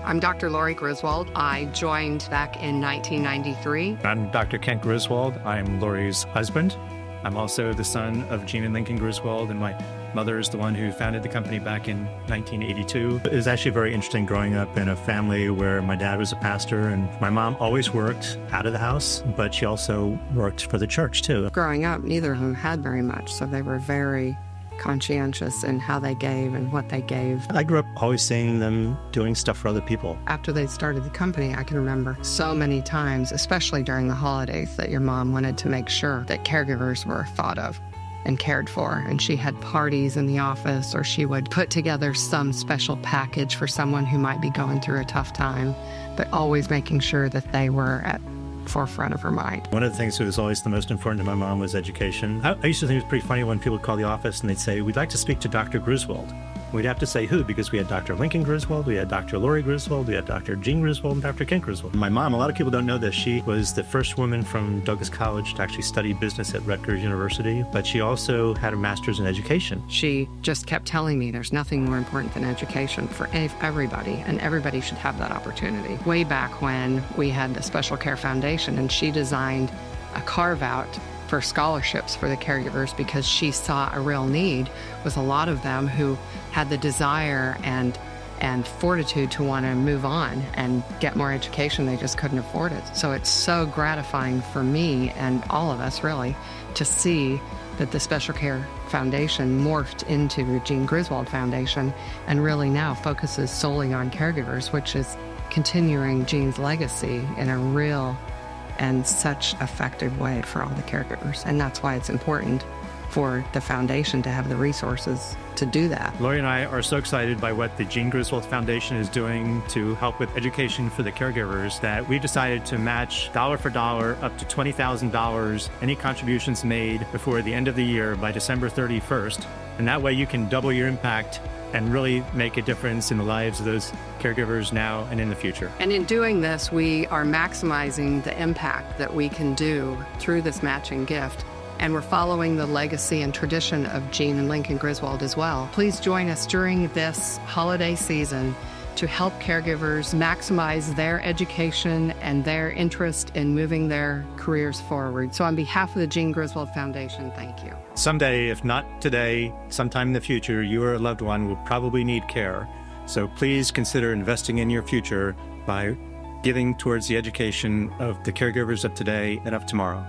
I'm Dr. Jean Griswold. I joined back in 1993. I'm Dr. Kent Griswold. I'm Lori's husband. I'm also the son of Jean and Lincoln Griswold, and my mother is the one who founded the company back in 1982. It was actually very interesting growing up in a family where my dad was a pastor, and my mom always worked out of the house, but she also worked for the church too. Growing up, neither of them had very much, so they were very conscientious in how they gave and what they gave. I grew up always seeing them doing stuff for other people. After they started the company, I can remember so many times, especially during the holidays, that your mom wanted to make sure that caregivers were thought of and cared for. And she had parties in the office, or she would put together some special package for someone who might be going through a tough time, but always making sure that they were at forefront of her mind. One of the things that was always the most important to my mom was education. I used to think it was pretty funny when people would call the office and they'd say, "We'd like to speak to Dr. Griswold." We'd have to say who, because we had Dr. Lincoln Griswold, we had Dr. Lori Griswold, we had Dr. Jean Griswold, and Dr. Kent Griswold. My mom, a lot of people don't know this, she was the first woman from Douglas College to actually study business at Rutgers University, but she also had a master's in education. She just kept telling me there's nothing more important than education for everybody, and everybody should have that opportunity. Way back when we had the Special Care Foundation, and she designed a carve-out for scholarships for the caregivers because she saw a real need with a lot of them who had the desire and fortitude to want to move on and get more education. They just couldn't afford it. So it's so gratifying for me and all of us really to see that the Special Care Foundation morphed into the Jean Griswold Foundation and really now focuses solely on caregivers, which is continuing Jean's legacy in a real and such effective way for all the caregivers. And that's why it's important for the foundation to have the resources to do that. Lori and I are so excited by what the Jean Griswold Foundation is doing to help with education for the caregivers that we decided to match dollar for dollar up to $20,000 any contributions made before the end of the year by December 31st. And that way you can double your impact and really make a difference in the lives of those caregivers now and in the future. And in doing this, we are maximizing the impact that we can do through this matching gift. And we're following the legacy and tradition of Jean and Lincoln Griswold as well. Please join us during this holiday season to help caregivers maximize their education and their interest in moving their careers forward. So on behalf of the Jean Griswold Foundation, thank you. Someday, if not today, sometime in the future, you or a loved one will probably need care. So please consider investing in your future by giving towards the education of the caregivers of today and of tomorrow.